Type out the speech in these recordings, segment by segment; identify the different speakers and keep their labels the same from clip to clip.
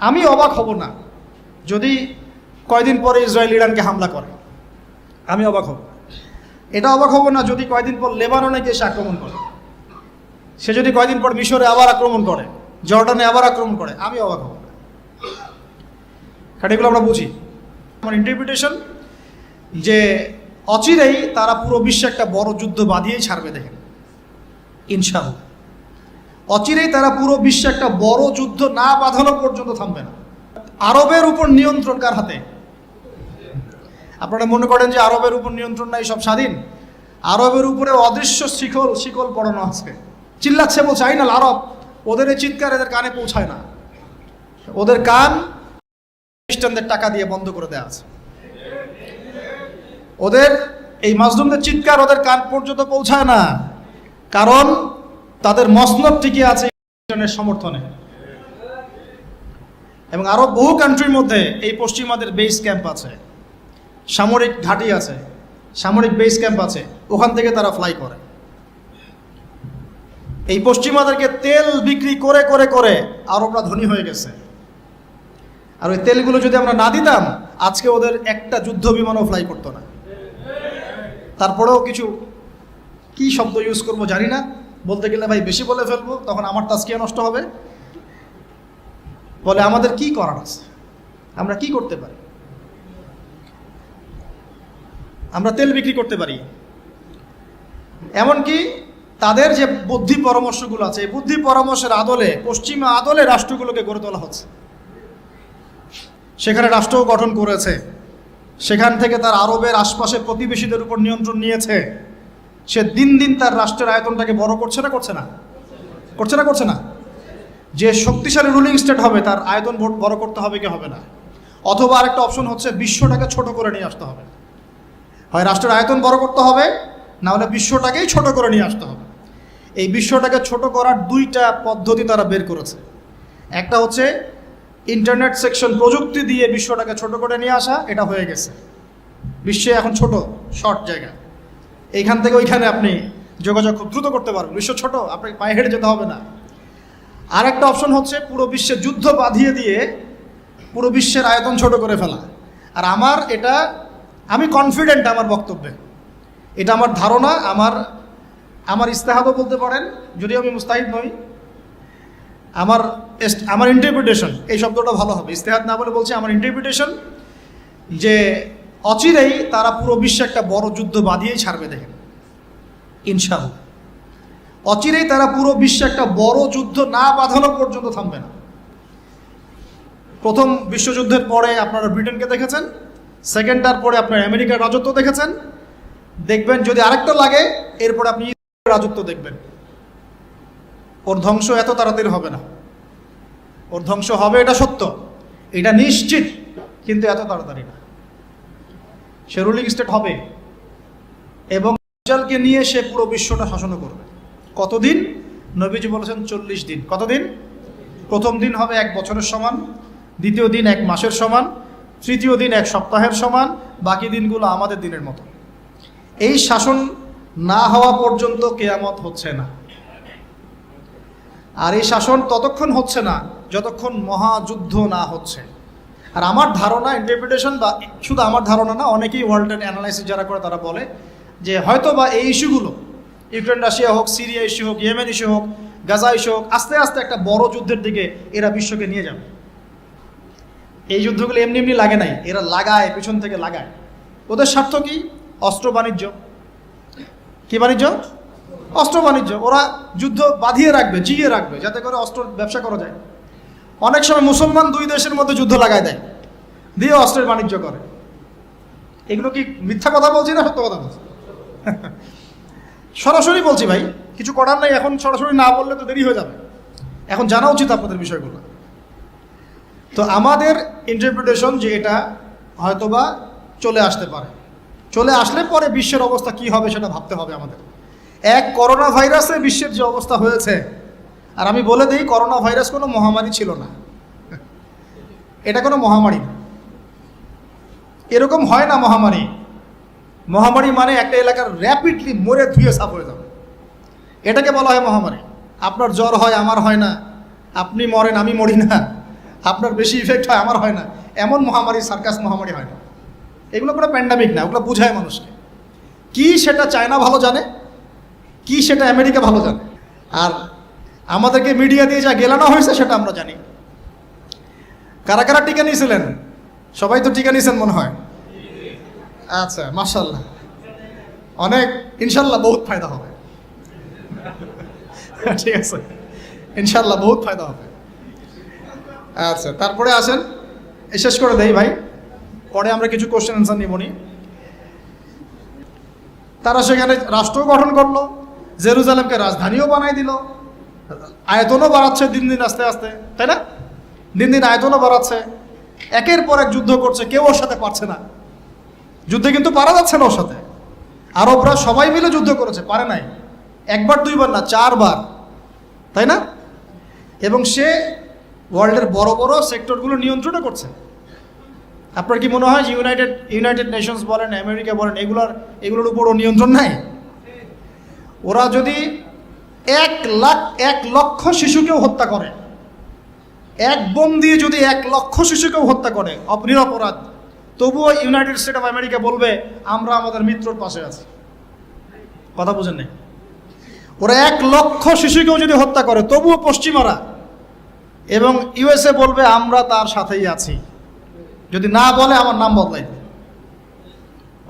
Speaker 1: আমি অবাক হব না যদি কয়দিন পরে ইসরায়েল ইরানকে হামলা করে। আমি অবাক হব। এটা অবাক হব না যদি কয়দিন পর লেবাননে গিয়ে সে আক্রমণ করে। সে যদি কয়দিন পর মিশরে আবার আক্রমণ করে, জর্ডানে আবার আক্রমণ করে, আমি অবাক হব না। কারণ এগুলো আমরা বুঝি। আমার ইন্টারপ্রিটেশন যে অচিরেই তারা পুরো বিশ্বে একটা বড় যুদ্ধ বাঁধিয়েই ছাড়বে। দেখেন, ইনশাআল্লাহ অচিরেই তারা পুরো বিশ্বে একটা বড় যুদ্ধ না বাঁধানো পর্যন্ত থামবে না। আরবের উপর নিয়ন্ত্রণ কার হাতে? আপনারা মনে করেন যে আরবের উপর নিয়ন্ত্রণ নাই, সব স্বাধীন? আরবের উপরে অদৃশ্য শিকল পড়ানো আছে। চিল্লাচ্ছে বলছে আইনাল আরব, ওদের এই চিৎকার এদের কানে পৌঁছায় না। ওদের কান খ্রিস্টানদের টাকা দিয়ে বন্ধ করে দেওয়া আছে। ওদের এই মাজলুমদের চিৎকার ওদের কান পর্যন্ত পৌঁছায় না, কারণ তাদের মসনদ টিকে আছে খ্রিস্টানের সমর্থনে। এবং আরো বহু কান্ট্রির মধ্যে এই পশ্চিমাদের বেস ক্যাম্প আছে, সামরিক ঘাঁটি আছে, সামরিক বেস ক্যাম্প আছে, ওখান থেকে তারা ফ্লাই করে। এই পশ্চিমাদেরকে তেল বিক্রি করে করে করে আরবরা ধনী হয়ে গেছে। আর ওই তেলগুলো যদি আমরা না দিতাম, আজকে ওদের একটা যুদ্ধ বিমানও ফ্লাই করতো না। তারপরেও কিছু কি শব্দ ইউজ করবো জানি না, বলতে গেলে ভাই বেশি বলে ফেলবো, তখন আমার তাজকিয়া নষ্ট হবে। বলে আমাদের কি করার আছে, আমরা কি করতে পারি? আমরা তেল বিক্রি করতে পারি। এমনকি তাদের যে বুদ্ধি পরামর্শগুলো আছে, এই বুদ্ধি পরামর্শের আদলে, পশ্চিমা আদলে রাষ্ট্রগুলোকে গড়ে তোলা হচ্ছে। সেখানে রাষ্ট্রও গঠন করেছে, সেখান থেকে তার আরবের আশপাশে প্রতিবেশীদের উপর নিয়ন্ত্রণ নিয়েছে। সে দিন দিন তার রাষ্ট্রের আয়তনটাকে বড় করছে না করছে না করছে না করছে না যে শক্তিশালী রুলিং স্টেট হবে তার আয়তন বড় করতে হবে কি হবে না? অথবা আরেকটা অপশন হচ্ছে বিশ্বটাকে ছোট করে নিয়ে আসতে হবে। হয় রাষ্ট্রের আয়তন বড় করতে হবে, না হলে বিশ্বটাকেই ছোট করে নিয়ে আসতে হবে। এই বিশ্বটাকে ছোট করার দুইটা পদ্ধতি তারা বের করেছে। একটা হচ্ছে ইন্টারনেট সেকশন, প্রযুক্তি দিয়ে বিশ্বটাকে ছোট করে নিয়ে আসা, এটা হয়ে গেছে। বিশ্বে এখন ছোট শর্ট জায়গা, এইখান থেকে ওইখানে আপনি যোগাযোগ খুব দ্রুত করতে পারবেন। বিশ্ব ছোট, আপনাকে পায়ে হেঁটে যেতে হবে না। আর একটা অপশন হচ্ছে পুরো বিশ্বে যুদ্ধ বাঁধিয়ে দিয়ে পুরো বিশ্বের আয়তন ছোট করে ফেলা। আর আমি কনফিডেন্ট আমার বক্তব্যে, এটা আমার ধারণা, আমার ইস্তেহাদও বলতে পারেন, যদিও আমি মুস্তাহিদ নই। আমার ইন্টারপ্রিটেশন, এই শব্দটা ভালো হবে, ইস্তেহাদ না বলে বলছি আমার ইন্টারপ্রিটেশন, যে অচিরেই তারা পুরো বিশ্বে একটা বড় যুদ্ধ বাঁধিয়েই ছাড়বে। দেখেন, ইনশাআল্লাহ অচিরেই তারা পুরো বিশ্বে একটা বড় যুদ্ধ না বাঁধানো পর্যন্ত থামবে না। প্রথম বিশ্বযুদ্ধের পরে আপনারা ব্রিটেনকে দেখেছেন, সেকেন্ডটার পরে আপনার আমেরিকার রাজত্ব দেখেছেন, দেখবেন যদি আরেকটা লাগে এরপরে আপনি ইসরায়েলের রাজত্ব দেখবেন। ওর ধ্বংস এত তাড়াতাড়ি হবে না। ওর ধ্বংস হবে, এটা সত্য, এটা নিশ্চিত, কিন্তু এত তাড়াতাড়ি না। সে রুলিং স্টেট হবে এবং দাজ্জালকে নিয়ে সে পুরো বিশ্বটা শাসন করবে। কতদিন? নবীজি বলেছেন 40 দিন। কতদিন? প্রথম দিন হবে 1 বছরের সমান, দ্বিতীয় দিন 1 মাসের সমান, তৃতীয় দিন 1 সপ্তাহের সমান, বাকি দিনগুলো আমাদের দিনের মতো। এই শাসন না হওয়া পর্যন্ত কিয়ামত হচ্ছে না। আর এই শাসন ততক্ষণ হচ্ছে না যতক্ষণ মহাযুদ্ধ না হচ্ছে। আর আমার ধারণা, ইন্টারপ্রিটেশন, বা শুধু আমার ধারণা না, অনেকেই ওয়ার্ল্ডের অ্যানালাইসিস যারা করে তারা বলে যে হয়তো বা এই ইস্যুগুলো, ইউক্রেন রাশিয়া হোক, সিরিয়া ইস্যু হোক, ইয়েমেন ইস্যু হোক, গাজা ইস্যু হোক, আস্তে আস্তে একটা বড় যুদ্ধের দিকে এরা বিশ্বকে নিয়ে যাবে। এই যুদ্ধগুলো এমনি এমনি লাগে নাই, এরা লাগায়, পিছন থেকে লাগায়। ওদের স্বার্থ কি? অস্ত্র বাণিজ্য। কি বাণিজ্য? অস্ত্র বাণিজ্য। ওরা যুদ্ধ বাঁধিয়ে রাখবে, জিয়ে রাখবে, যাতে করে অস্ত্র ব্যবসা করা যায়। অনেক সময় মুসলমান 2 দেশের মধ্যে যুদ্ধ লাগায় দেয়, দিয়ে অস্ত্রের বাণিজ্য করে। এগুলো কি মিথ্যা কথা বলছি না সত্য কথা বলছি? সরাসরি বলছি ভাই, কিছু করার নাই। এখন সরাসরি না বললে তো দেরি হয়ে যাবে। এখন জানা উচিত আপনাদের বিষয়গুলো। তো আমাদের ইন্টারপ্রিটেশন যে এটা হয়তোবা চলে আসতে পারে, চলে আসলে পরে বিশ্বের অবস্থা কি হবে সেটা ভাবতে হবে আমাদের। করোনা ভাইরাসে বিশ্বের যে অবস্থা হয়েছে, আর আমি বলে দিই, করোনা ভাইরাস কোনো মহামারী ছিল না। এটা কোনো মহামারী না, এরকম হয় না মহামারী। মহামারী মানে একটা এলাকার র্যাপিডলি মরে ধুয়ে সাফ হয়ে যাবে, এটাকে বলা হয় মহামারী। আপনার জ্বর হয়, আমার হয় না, আপনি মরেন, আমি মরি না, আপনার বেশি ইফেক্ট হয়, আমার হয় না। এমন মহামারী, সার্কাস মহামারী হয় না। এগুলো কোনো প্যান্ডামিক না, ওগুলো বোঝায় মানুষকে। কি সেটা চায়না ভালো জানে, কি সেটা আমেরিকা ভালো জানে, আর আমাদেরকে মিডিয়া দিয়ে যা গেলানো হয়েছে সেটা আমরা জানি। কারা কারা টিকা নিয়েছিলেন? সবাই তো টিকা নিয়েছেন মনে হয়। আচ্ছা, মাশাআল্লাহ, অনেক, ইনশাল্লাহ বহুত ফায়দা হবে। ঠিক আছে, ইনশাল্লাহ বহুত ফায়দা হবে। আচ্ছা, তারপরে আসেন, শেষ করে দেই ভাই, পরে আমরা কিছু কোশ্চেন অ্যান্সার নিবনি। তারা সেখানে রাষ্ট্র গঠন করলো, জেরুজালেমকে রাজধানীও বানাই দিল, আয়তনও বাড়াচ্ছে দিন দিন আস্তে আস্তে, তাই না? দিন দিন আয়তনও বাড়াচ্ছে, একের পর এক যুদ্ধ করছে, কেউ ওর সাথে পারছে না। যুদ্ধে কিন্তু পারা যাচ্ছে না ওর সাথে। আরবরা সবাই মিলে যুদ্ধ করেছে, পারে নাই, একবার দুইবার না, 4 বার, তাই না? এবং সে ওয়ার্ল্ডের বড় বড় সেক্টরগুলো নিয়ন্ত্রণও করছে। আপনার কি মনে হয় যে ইউনাইটেড নেশনস বলেন, আমেরিকা বলেন, এগুলোর উপরও নিয়ন্ত্রণ নাই? ওরা যদি 1 লক্ষ শিশুকেও হত্যা করে, এক বোম দিয়ে যদি 1 লক্ষ শিশুকেও হত্যা করে নিরপরাধ, তবুও ইউনাইটেড স্টেট অফ আমেরিকা বলবে আমরা আমাদের মিত্রর পাশে আছি। কথা বুঝেন নাই? ওরা 1 লক্ষ শিশুকেও যদি হত্যা করে, তবুও পশ্চিমারা এবং ইউএসএ বলবে আমরা তার সাথেই আছি। যদি না বলে আমার নাম বদলাই দেবে।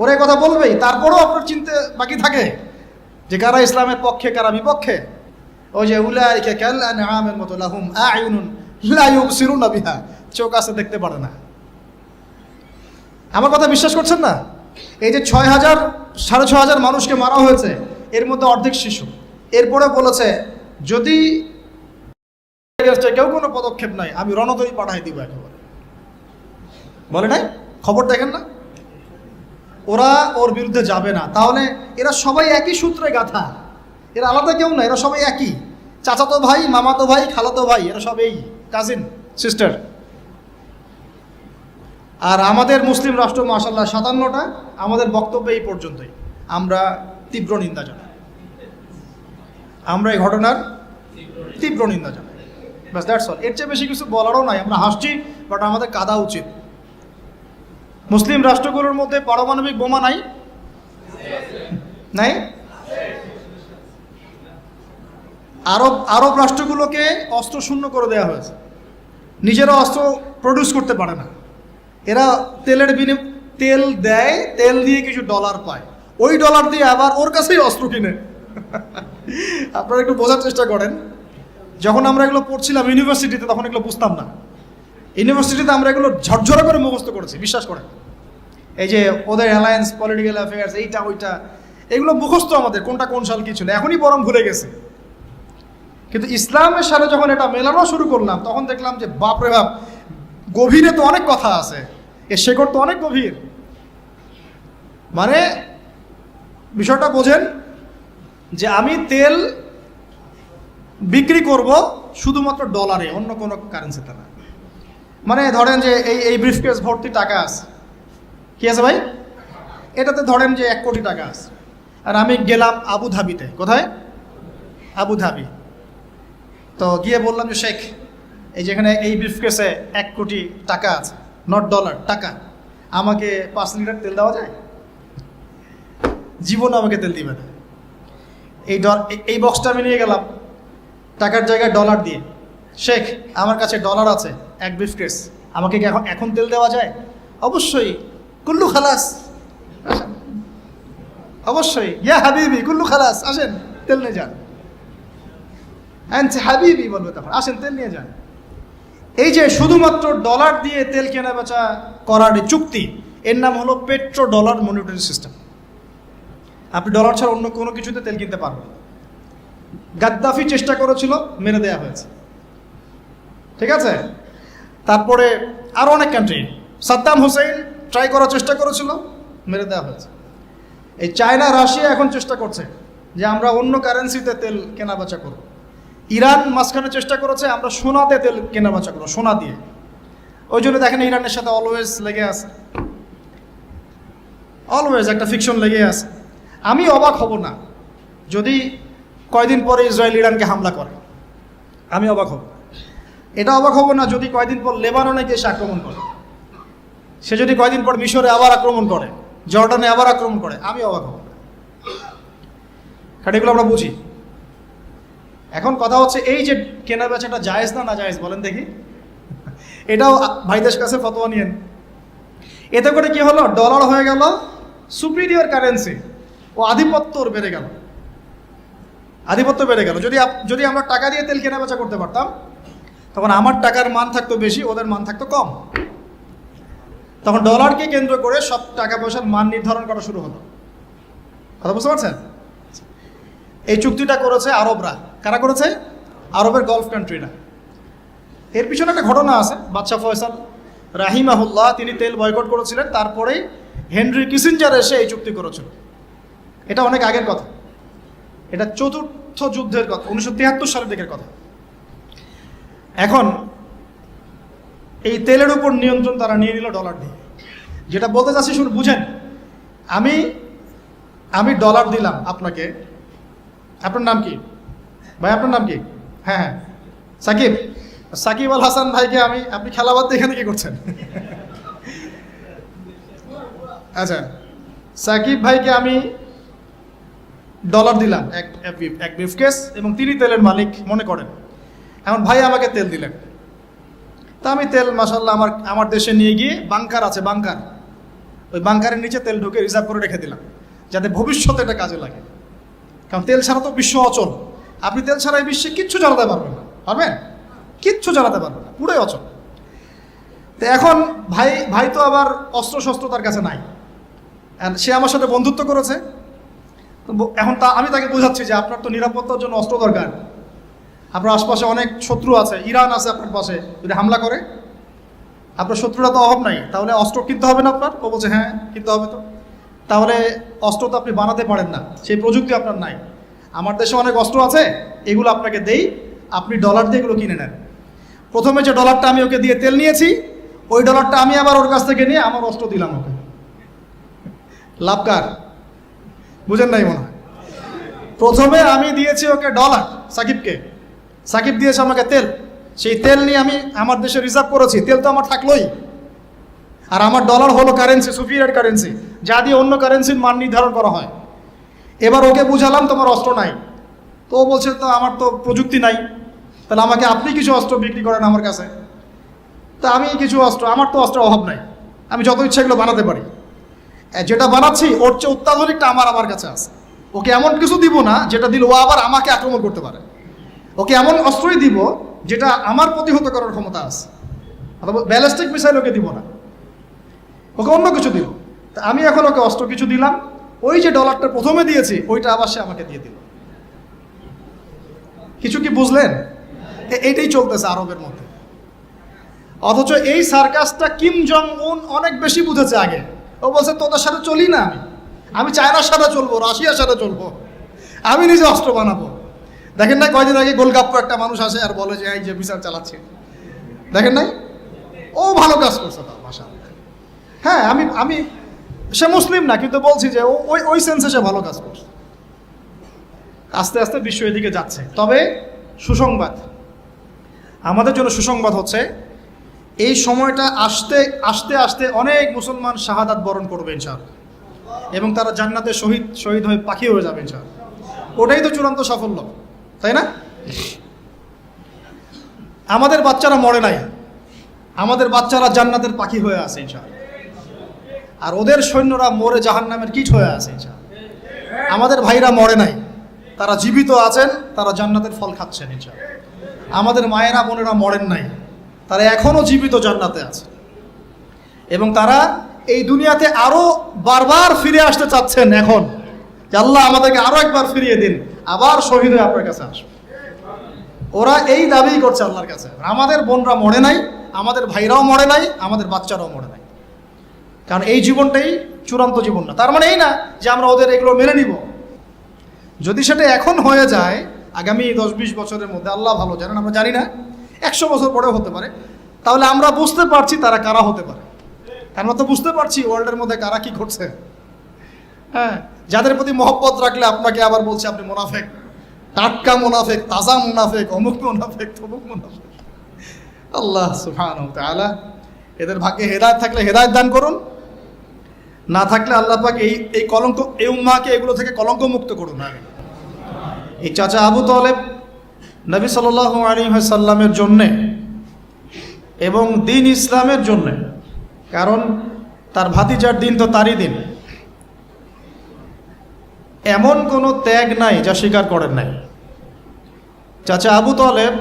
Speaker 1: ওরা কথা বলবেই। তারপরেও আপনার চিনতে বাকি থাকে যে কারা ইসলামের পক্ষে, কারা বিপক্ষে। ওই যে উলাইকা কাল আনআমের মতো, লাহুম আ'য়ুনুন লা ইউবসিরুনা বিহা, চোখ আছে দেখতে পারে না। আমার কথা বিশ্বাস করছেন না? এই যে 6,000 6,500 মানুষকে মারা হয়েছে, এর মধ্যে অর্ধেক শিশু। এরপরে বলেছে যদি কেউ কোনো পদক্ষেপ নাই, আমি রণতরী পাঠাই দিব একেবারে। বলে নাই? খবর দেখেন না? ওরা ওর বিরুদ্ধে যাবে না। তাহলে এরা সবাই একই সূত্রে গাথা, এরা আলাদা কেউ না, এরা সবাই একই। চাচাতো ভাই, মামাতো ভাই, খালাতো ভাই, এরা সবাই কাজিন সিস্টার। আর আমাদের মুসলিম রাষ্ট্র মাশাআল্লাহ 57টা। আমাদের বক্তব্য এই পর্যন্তই। আমরা তীব্র নিন্দা জানাই, আমরা এই ঘটনার তীব্র নিন্দা জানাই। বাস, দ্যাটস অল। এর চেয়ে বেশি কিছু বলারও নাই। আমরা হাসছি, বাট আমাদের কাঁদা উচিত। মুসলিম রাষ্ট্রগুলোর মধ্যে পারমাণবিক বোমা নাই? নাই? আরব রাষ্ট্রগুলোকে অস্ত্র শূন্য করে দেওয়া হয়েছে। নিজেরা অস্ত্র প্রডিউস করতে পারে না। এরা তেল দেয়, তেল দিয়ে কিছু ডলার পায়, ওই ডলার দিয়ে আবার ওর কাছেই অস্ত্র কিনে। আপনারা একটু বোঝার চেষ্টা করেন। যখন আমরা এগুলো পড়ছিলাম ইউনিভার্সিটিতে, তখন এগুলো বুঝতাম না। ইউনিভার্সিটিতে আমরা এগুলো ঝরঝরা করে মুখস্থ করেছি, বিশ্বাস করেন। এই যে ওদের অ্যালায়েন্স, পলিটিক্যাল অ্যাফেয়ার্স, এইটা ওইটা, এগুলো মুখস্থ আমাদের, কোনটা কোন সাল কি ছিল, এখনই বরং ভুলে গেছে। কিন্তু ইসলামের সাথে যখন এটা মেলানো শুরু করলাম, তখন দেখলাম যে বাপরে বাপ, গভীরে তো অনেক কথা আছে, এর শেকড় তো অনেক গভীর। মানে বিষয়টা বোঝেন যে আমি তেল বিক্রি করব শুধুমাত্র ডলারে, অন্য কোনো কারেন্সিতে না। মানে ধরেন যে এই ব্রিফকেস ভর্তি টাকা আছে, কি আছে ভাই? এটাতে ধরেন যে 1 কোটি টাকা আছে, আর আমি গেলাম আবুধাবিতে। কোথায়? আবুধাবি। তো গিয়ে বললাম যে শেখ, এই যেখানে এই ব্রিফকেসে 1 কোটি টাকা আছে, নট ডলার, টাকা, আমাকে 5 লিটার তেল দেওয়া যায়? জীবন আমাকে তেল দিবে না। এই বক্সটা আমি নিয়ে গেলাম টাকার জায়গায় ডলার দিয়ে, শেখ আমার কাছে ডলার আছে 1 ব্রিফকেস, আমাকে কি এখন তেল দেওয়া যায়? অবশ্যই। কুল্লু খালাস, অবশ্যই। ইয়া হাবিবি কুল্লু খালাস, আসেন তেল নিয়ে যান। হাবিবি বলবে তখন, আসেন তেল নিয়ে যান। এই যে শুধুমাত্র ডলার দিয়ে তেল কেনা বেচা করার চুক্তি, এর নাম হলো পেট্রো ডলার মনিটরি সিস্টেম। আপনি ডলার ছাড়া অন্য কোনো কিছুতে তেল কিনতে পারবেন। গাদ্দাফি চেষ্টা করেছিল, মেরে দেওয়া হয়েছে। ঠিক আছে? তারপরে আরও অনেক কান্ট্রি, সাদ্দাম হুসেইন ট্রাই করার চেষ্টা করেছিল, মেরে দেওয়া হয়েছে। এই চায়না, রাশিয়া এখন চেষ্টা করছে যে আমরা অন্য কারেন্সিতে তেল কেনা বেচা করব। ইরান মাঝখানে চেষ্টা করেছে আমরা সোনাতে তেল কেনা বেচা করবো, সোনা দিয়ে। ওই জন্য দেখেন ইরানের সাথে অলওয়েজ লেগে আছে, অলওয়েজ একটা ফিকশন লেগে আছে। আমি অবাক হব না যদি কয়দিন পরে ইসরায়েল ইরানকে হামলা করে, আমি অবাক হব। এটা অবাক হবো না যদি কয়দিন পর লেবাননে গিয়ে সে আক্রমণ করে, সে যদি কয়দিন পর মিশরে আবার আক্রমণ করে, জর্ডানে আবার আক্রমণ করে, আমি অবাক হব। কারণ এগুলো আমরা বুঝি। এখন কথা হচ্ছে এই যে কেনা বেচাটা জায়েজ না জায়েজ বলেন দেখি, এটাও ভাইদের কাছে ফতোয়া নিয়েন। এতে করে কি হলো, ডলার হয়ে গেল সুপিরিয়র কারেন্সি, ও আধিপত্য বেড়ে গেল, আধিপত্য বেড়ে গেল। যদি আমরা টাকা দিয়ে তেল কেনা বেচা করতে পারতাম, তখন আমার টাকার মান থাকতো বেশি, ওদের মান থাকতো কম। তখন ডলারকে কেন্দ্র করে সব টাকা পয়সার মান নির্ধারণ করা শুরু হলো। কথা বুঝতে পারছেন? এই চুক্তিটা করেছে আরবরা। কারা করেছে? আরবের গলফ কান্ট্রিরা। এর পিছনে একটা ঘটনা আছে। বাদশাহ ফয়সাল রাহিমাহুল্লাহ তিনি তেল বয়কট করেছিলেন, তারপরে হেনরি কিসিঞ্জার এসে এই চুক্তি করেছিল। এটা অনেক আগের কথা, এটা চতুর্থ যুদ্ধের কথা, 1973 সালের দিকের কথা। এখন এই তেলের উপর নিয়ন্ত্রণ তারা নিয়ে নিল ডলার দিয়ে। যেটা বলতে চাচ্ছি শুনে বুঝেন, আমি ডলার দিলাম আপনাকে। আপনার নাম কি ভাই? আপনার নাম কি? হ্যাঁ, সাকিব। সাকিব আল হাসান ভাইকে আপনি খেলাবাদ দিয়ে এখানে কি করছেন? আচ্ছা, সাকিব ভাইকে আমি ডলার দিলাম এক ব্রিফকেস, এবং তিনি তেলের মালিক মনে করেন। এখন ভাই আমাকে তেল দিলেন, তা আমি তেল মাশাআল্লাহ আমার দেশে নিয়ে গিয়ে বাংকার আছে, বাংকার, ওই বাংকারের নিচে তেল ঢুকে রিজার্ভ করে রেখে দিলাম, যাতে ভবিষ্যতে এটা কাজে লাগে। কারণ তেল ছাড়া তো বিশ্ব অচল। আপনি তেল ছাড়া এই বিশ্বে কিচ্ছু চালাতে পারবেন না, পারবেন? কিচ্ছু চালাতে পারবেন না, পুরোই অচল। তো এখন ভাই তো আবার অস্ত্র শস্ত্র তার কাছে নাই, সে আমার সাথে বন্ধুত্ব করেছে। এখন আমি তাকে বোঝাচ্ছি যে আপনার তো নিরাপত্তার জন্য অস্ত্র দরকার, আপনার আশপাশে অনেক শত্রু আছে, ইরান আছে আপনার পাশে, যদি হামলা করে আপনার শত্রুরা তো অভাব নাই, তাহলে অস্ত্র কিনতে হবে না আপনার? ও বলছে হ্যাঁ কিনতে হবে। তো তাহলে অস্ত্র তো আপনি বানাতে পারেন না, সেই প্রযুক্তি আপনার নাই। আমার দেশে অনেক অস্ত্র আছে, এগুলো আপনাকে দেই, আপনি ডলার দিয়ে এগুলো কিনে নেন। প্রথমে যে ডলারটা আমি ওকে দিয়ে তেল নিয়েছি, ওই ডলারটা আমি আবার ওর কাছ থেকে নিয়ে আমার অস্ত্র দিলাম ওকে। লাভ কার? বুঝেন নাই মনে হয়। প্রথমে আমি দিয়েছি ওকে ডলার, সাকিব দিয়েছে আমাকে তেল। সেই তেল নিয়ে আমি আমার দেশে রিজার্ভ করেছি, তেল তো আমার থাকলোই। আর আমার ডলার হলো কারেন্সি, সুপিরিয়র কারেন্সি, যা দিয়ে অন্য কারেন্সির মান নির্ধারণ করা হয়। এবার ওকে বুঝালাম তোমার অস্ত্র নাই, তো ও বলছে তো আমার তো প্রযুক্তি নাই, তাহলে আমাকে আপনি কিছু অস্ত্র বিক্রি করেন আমার কাছে। তা আমি কিছু অস্ত্র, আমার তো অস্ত্রের অভাব নাই, আমি যত ইচ্ছা এগুলো বানাতে পারি। যেটা বানাচ্ছি ওর চেয়ে অত্যাধুনিকটা আমার কাছে আছে। ওকে এমন কিছু দিব না যেটা দিল ও আবার আমাকে আক্রমণ করতে পারে। ওকে এমন অস্ত্রই দিব যেটা আমার প্রতিহত করার ক্ষমতা আছে। অথবা ব্যালিস্টিক মিসাইল ওকে দিব না, ওকে অন্য কিছু দিব। তা আমি এখন ওকে অস্ত্র কিছু দিলাম, ওই যে ডলারটা প্রথমে দিয়েছি ওইটা আবার সে আমাকে দিয়ে দিল। কিছু কি বুঝলেন? এইটাই চলতেছে আরবের মধ্যে। অথচ এই সার্কাসটা কিম জং উন অনেক বেশি বুঝেছে আগে। ও বলছে তোদের সাথে চলি না, আমি চায়নার সাথে চলবো, রাশিয়ার সাথে চলবো, আমি নিজে অস্ত্র বানাবো। দেখেন না কয়দিন আগে গোলগাপ্পু একটা মানুষ আসে আর বলে যে এই যে বিচার চালাচ্ছে, দেখেন নাই? ও ভালো কাজ করছে তার ভাষা। হ্যাঁ, আমি সে মুসলিম না, কিন্তু বলছি যে ওই সেন্সে সে ভালো কাজ করছে। আস্তে আস্তে বিশ্ব এদিকে যাচ্ছে। তবে সুসংবাদ, আমাদের জন্য সুসংবাদ হচ্ছে এই সময়টা আস্তে আস্তে অনেক মুসলমান শাহাদাত বরণ করবে ইনশাআল্লাহ, এবং তারা জান্নাতে শহীদ হয়ে পাখি হয়ে যাবে ইনশাআল্লাহ। ওটাই তো চূড়ান্ত সাফল্য, তাই না? আমাদের বাচ্চারা মরে নাই, আমাদের বাচ্চারা জান্নাতের পাখি হয়ে আছে ইনশাআল্লাহ। আর ওদের সৈন্যরা মরে জাহান্নামের কীট হয়ে আছে ইনশাআল্লাহ। আমাদের ভাইরা মরে নাই, তারা জীবিত আছেন, তারা জান্নাতের ফল খাচ্ছেন ইনশাআল্লাহ। আমাদের মায়েরা বোনেরা মরেন নাই, তারা এখনও জীবিত জান্নাতে আছে, এবং তারা এই দুনিয়াতে আরো বারবার ফিরে আসতে চাচ্ছেন এখন, যে আল্লাহ আমাদেরকে আরো একবার ফিরিয়ে দিন, আবার শহীদ হয়ে আপনার কাছে আসবে। ওরা এই দাবি করছে আল্লাহর কাছে। আমাদের বোনরা মরে নাই, আমাদের ভাইরাও মরে নাই, আমাদের বাচ্চারাও মরে নাই। কারণ এই জীবনটাই চূড়ান্ত জীবন না। তার মানে এই না যে আমরা ওদের এগুলো মেনে নিব। যদি সেটা এখন হয়ে যায়, আগামী 10-20 বছরের মধ্যে, আল্লাহ ভালো জানেন, আমরা জানি না, 100 বছর পরেও হতে পারে, তাহলে আমরা বুঝতে পারছি তারা কারা হতে পারে। আমরা তো বুঝতে পারছি ওয়ার্ল্ডের মধ্যে কারা কি ঘটছে। হ্যাঁ, যাদের প্রতি মহব্বত রাখলে আপনাকে আবার বলছে আপনি মুনাফেক, টাটকা মুনাফেক, তাজা মুনাফেক, অমুক মুনাফেক, তমুক মুনাফেক। আল্লাহ সুবহানাহু ওয়া তাআলা এদের ভাগ্যে হেদায়েত থাকলে হেদায়েত দান করুন, না থাকলে আল্লাহ পাক এই কলঙ্ক, এই উম্মাহকে এগুলো থেকে কলঙ্ক মুক্ত করুন। আমিন। এই চাচা আবু তালেব নবী সাল্লাল্লাহু আলাইহি ওয়াসাল্লামের জন্যে এবং দিন ইসলামের জন্যে, কারণ তার ভাতিজার দিন তো তারই দিন, এমন কোনো ত্যাগ নাই যা স্বীকার করেন নাই। চাচা আবু তালেব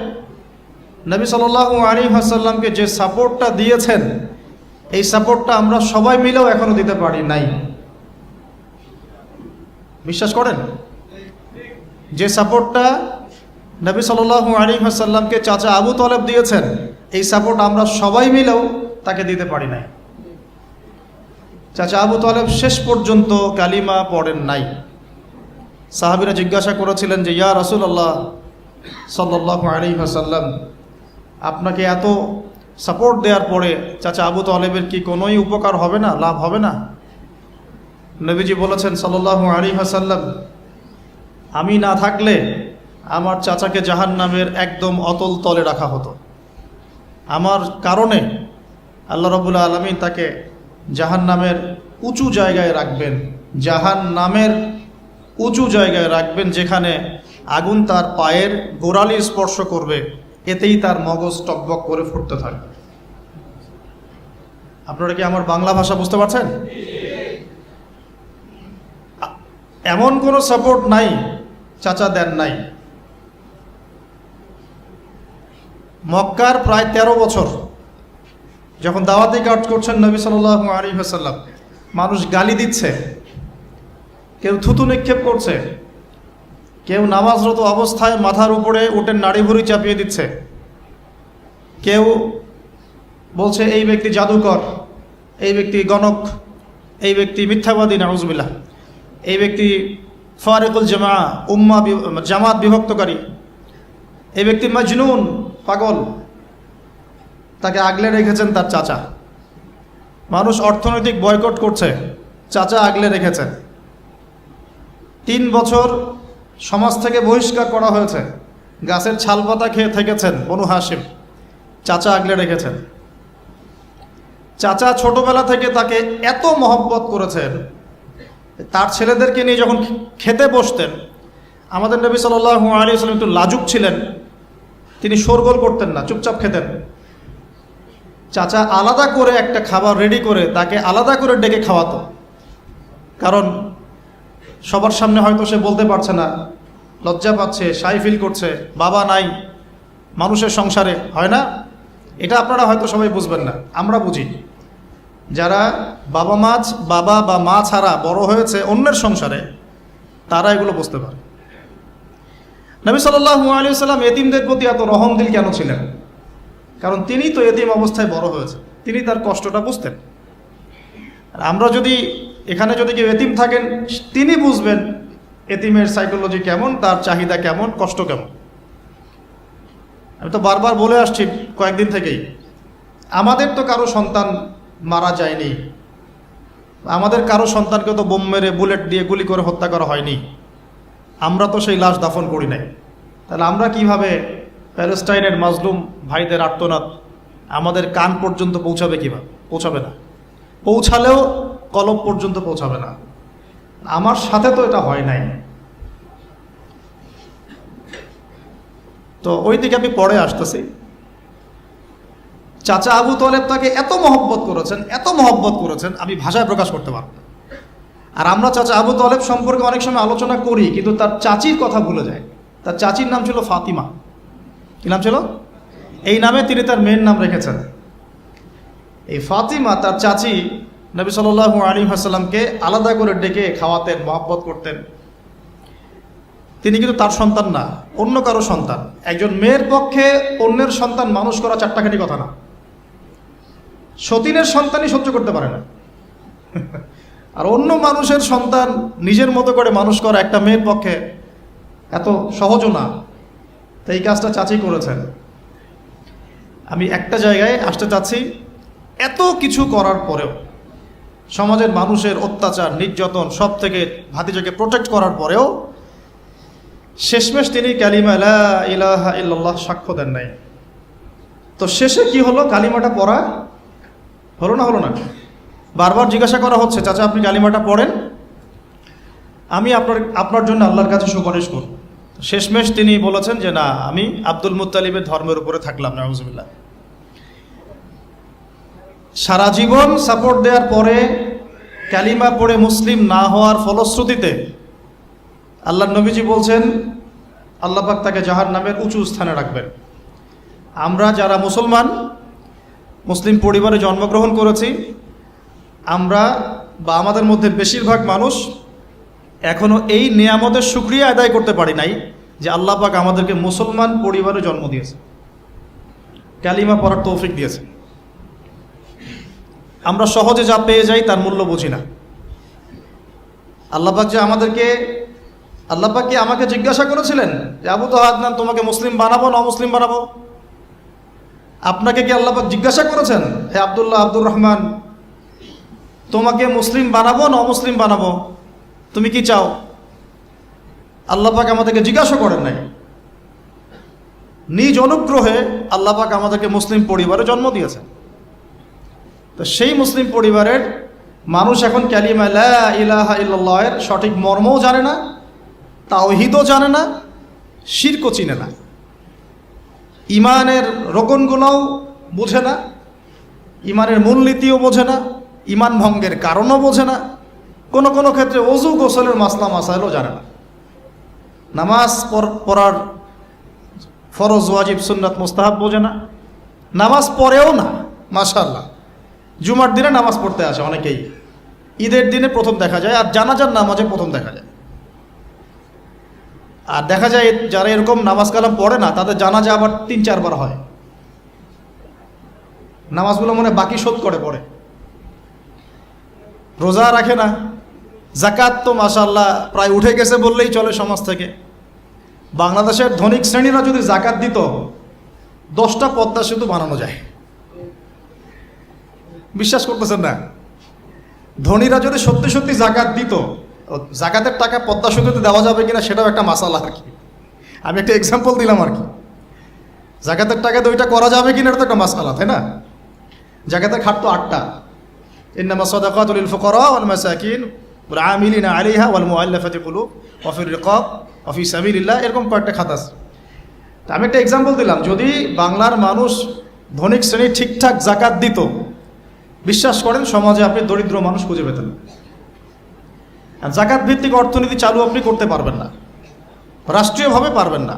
Speaker 1: নবী সাল্লাল্লাহু আলাইহি ওয়াসাল্লামকে যে সাপোর্টটা দিয়েছেন, এই সাপোর্টটা আমরা সবাই মিলেও এখনো দিতে পারি নাই। বিশ্বাস করেন? যে সাপোর্টটা নবী সাল্লাল্লাহু আলাইহি ওয়াসাল্লামকে চাচা আবু তালেব দিয়েছেন, এই সাপোর্ট আমরা সবাই মিলেও তাকে দিতে পারি নাই। চাচা আবু তালেব শেষ পর্যন্ত কালিমা পড়েন নাই। সাহাবীরা জিজ্ঞাসা করেছিলেন যে ইয়া রাসূলুল্লাহ সাল্লাল্লাহু আলাইহি ওয়াসাল্লাম, আপনাকে এত সাপোর্ট দেওয়ার পরে চাচা আবু তালেবের কি কোনোই উপকার হবে না, লাভ হবে না? নবীজি বলেছেন সাল্লাল্লাহু আলাইহি ওয়াসাল্লাম, আমি না থাকলে আমার চাচাকে জাহান্নামের একদম অতল তলে রাখা হতো। আমার কারণে আল্লাহ রাব্বুল আলামিন তাকে জাহান্নামের উঁচু জায়গায় রাখবেন, জাহান্নামের উঁচু জায়গায় রাখবেন, যেখানে আগুন তার পায়ের গোড়ালি স্পর্শ করবে, এতেই তার মগজ টকবক করে ফুটতে থাকবে। আপনারা কি আমার বাংলা ভাষা বুঝতে পারছেন? এমন কোনো সাপোর্ট নাই চাচা দেন নাই। মক্কার প্রায় 13 বছর যখন দাওয়াতি কাজ করছেন নবী সাল্লাল্লাহু আলাইহি ওয়াসাল্লাম, মানুষ গালি দিচ্ছে, কেউ থুতু নিক্ষেপ করছে, কেউ নামাজরত অবস্থায় মাথার উপরে উটের নাড়ি ভুঁড়ি চাপিয়ে দিচ্ছে, কেউ বলছে এই ব্যক্তি জাদুকর, এই ব্যক্তি গণক, এই ব্যক্তি মিথ্যাবাদী, নাউজুবিল্লাহ, এই ব্যক্তি ফারিকুল জামাত বিভক্তকারী, এই ব্যক্তি মজনুন, পাগল। তাকে আগলে রেখেছেন তার চাচা। মানুষ অর্থনৈতিক বয়কট করছে, চাচা আগলে রেখেছেন। 3 বছর সমাজ থেকে বহিষ্কার করা হয়েছে, গাছের ছালপাতা খেয়ে থেকেছেন বনু হাশিম, চাচা আগলে রেখেছেন। চাচা ছোটবেলা থেকে তাকে এত মহব্বত করেছেন, তার ছেলেদেরকে নিয়ে যখন খেতে বসতেন, আমাদের নবী সাল্লাল্লাহু আলাইহি ওয়াসাল্লাম একটু লাজুক ছিলেন, তিনি শোরগোল করতেন না, চুপচাপ খেতেন। চাচা আলাদা করে একটা খাবার রেডি করে তাকে আলাদা করে ডেকে খাওয়াতো, কারণ সবার সামনে হয়তো সে বলতে পারছে না, লজ্জা পাচ্ছে, শাই ফিল করছে, বাবা নাই মানুষের সংসারে, হয় না? এটা আপনারা হয়তো সবাই বুঝবেন না, আমরা বুঝি। যারা বাবা বা মা ছাড়া বড় হয়েছে অন্যের সংসারে, তারা এগুলো বুঝতে পারে। নবী সাল্লাল্লাহু আলাইহি ওয়াসাল্লাম এতিমদের প্রতি এত রহমদিল কেন ছিলেন? কারণ তিনি তো এতিম অবস্থায় বড় হয়েছে, তিনি তার কষ্টটা বুঝতেন। আর আমরা যদি এখানে যদি কেউ এতিম থাকেন, তিনি বুঝবেন এতিমের সাইকোলজি কেমন, তার চাহিদা কেমন, কষ্ট কেমন। আমি তো বারবার বলে আসছি কয়েকদিন থেকেই, আমাদের তো কারো সন্তান মারা যায়নি, আমাদের কারো সন্তানকে তো বোম মেরে বুলেট দিয়ে গুলি করে হত্যা করা হয়নি, আমরা তো সেই লাশ দাফন করি নাই। তাহলে আমরা কিভাবে প্যালেস্টাইনের মাজলুম ভাইদের আর্তনাদ আমাদের কান পর্যন্ত পৌঁছাবে? কিভাবে পৌঁছাবে না, পৌঁছালেও কলব পর্যন্ত পৌঁছাবে না। আমার সাথে তো এটা হয় নাই। তো ওই দিকে আমি পরে আসতেছি। চাচা আবু তালেব তাকে এত মহব্বত করেছেন, আমি ভাষায় প্রকাশ করতে পারব না। আর আমরা চাচা আবু তালেব সম্পর্কে অনেক সময় আলোচনা করি, কিন্তু তার চাচির কথা ভুলে যায়। তার চাচির নাম ছিল ফাতিমা। কি নাম ছিল? এই নামে তিনি তার মেয়ের নাম রেখেছেন। এই ফাতিমা, তার চাচি, নবী সাল্লাল্লাহু আলাইহি ওয়াসাল্লামকে আলাদা করে ডেকে খাওয়াতেন, মহব্বত করতেন। তিনি কিন্তু তার সন্তান না, অন্য কারো সন্তান। একজন মেয়ের পক্ষে অন্যের সন্তান মানুষ করা চারটাখানি কথা না। সতীনের সন্তানই সহ্য করতে পারে না, আর অন্য মানুষের সন্তান নিজের মতো করে মানুষ করা একটা মেয়ের পক্ষে এত সহজও না। তো এই কাজটা চাচি করেছেন। আমি একটা জায়গায় আসতে চাচ্ছি, এত কিছু করার পরেও, সমাজের মানুষের অত্যাচার, নির্যাতন সব থেকে ভাতিজাকে প্রোটেক্ট করার পরেও শেষমেশ তিনি কালিমা লা ইলাহা ইল্লাল্লাহ সাক্ষ্য দেন নাই। তো শেষে কি হলো, কালিমাটা পড়া হলো না? হলো না? বারবার জিজ্ঞাসা করা হচ্ছে, চাচা আপনি কালিমাটা পড়েন, আমি আপনার জন্য আল্লাহর কাছে সুপারিশ করব। শেষমেশ তিনি বলেছেন যে না, আমি আব্দুল মুত্তালিবের ধর্মের উপরে থাকলাম, নাউজুবিল্লাহ। সারা জীবন সাপোর্ট দেওয়ার পরে কালিমা পড়ে মুসলিম না হওয়ার ফলশ্রুতিতে আল্লাহর নবীজি বলছেন আল্লাহ পাক তাকে জাহান্নামের উঁচু স্থানে রাখবেন। আমরা যারা মুসলমান, মুসলিম পরিবারে জন্মগ্রহণ করেছি, আমরা বা আমাদের মধ্যে বেশিরভাগ মানুষ এখনও এই নিয়ামতের শুকরিয়া আদায় করতে পারি নাই যে আল্লাহ পাক আমাদেরকে মুসলমান পরিবারে জন্ম দিয়েছে, কালিমা পড়ার তৌফিক দিয়েছে। আমরা সহজে যা পেয়ে যাই তার মূল্য বুঝি না। আল্লাহ পাক যে আল্লাহ পাক কি আমাকে জিজ্ঞাসা করেছিলেন যে আবু তাহা আদনান তোমাকে মুসলিম বানাবো না অমুসলিম বানাবো? আপনাকে কি আল্লাহ পাক জিজ্ঞাসা করেছেন হে আব্দুল্লাহ আব্দুর রহমান তোমাকে মুসলিম বানাবো না অমুসলিম বানাবো, তুমি কি চাও? আল্লাহ পাক আমাদেরকে জিজ্ঞাসা করেন নাই। নিজ অনুগ্রহে আল্লাহ পাক আমাদেরকে মুসলিম পরিবারে জন্ম দিয়েছেন। তো সেই মুসলিম পরিবারের মানুষ এখন কালিমা লা ইলাহা ইল্লাল্লাহের সঠিক মর্মও জানে না, তাওহীদও জানে না, শিরকও চিনে না, ইমানের রোকনগুলোও বোঝে না, ইমানের মূলনীতিও বোঝে না, ইমান ভঙ্গের কারণও বোঝে না, কোনো কোনো ক্ষেত্রে ওযু গোসলের মাসলা মাসাইলও জানে না, নামাজ পড়ার ফরজ ওয়াজিব সুন্নাত মুস্তাহাব বোঝে না, নামাজ পড়েও না। মাশাআল্লাহ, জুমার দিনে নামাজ পড়তে আসে অনেকেই, ঈদের দিনে প্রথম দেখা যায়, আর জানাজার নামাজে প্রথম দেখা যায়। আর দেখা যায় যারা এরকম নামাজ কালাম পড়ে না তাদের জানাজা আবার 3-4 বার হয়, নামাজগুলো মনে বাকি শোধ করে পড়ে। রোজা রাখে না, জাকাত তো মাশাআল্লাহ প্রায় উঠে গেছে বললেই চলে সমাজ থেকে। বাংলাদেশের ধনিক শ্রেণীরা যদি জাকাত দিত 10টা পদ্মা সেতু বানানো যায়। বিশ্বাস করতেছেন না? ধনীরা যদি সত্যি সত্যি জাকাত দিত, জাকাতের টাকা পদ্মা সেতুতে দেওয়া যাবে কিনা সেটাও একটা মাসালা আর কি। আমি একটা এক্সাম্পল দিলাম আর কি। জাকাতের টাকা তো ওইটা করা যাবে কিনা এটা তো একটা মাসালা, তাই না? জাকাতের খাত তো 8টা, ইন্নামা সাদাকাতুল লিল ফুকারা ওয়াল মাসাকিন ওয়াল আমিলিনা আলাইহা ওয়াল মুআল্লাফাতি কুলুব ওয়া ফির রিকাব ওয়া ফি সাবিলিল্লাহ, এরকম কয়েকটা খাত আছে। তা আমি একটা এক্সাম্পল দিলাম, যদি বাংলার মানুষ ধনিক শ্রেণী ঠিকঠাক জাকাত দিত, বিশ্বাস করেন সমাজে আপনি দরিদ্র মানুষ খুঁজে পেতেন। আর জাকাত ভিত্তিক অর্থনীতি চালু আপনি করতে পারবেন না, রাষ্ট্রীয়ভাবে পারবেন না।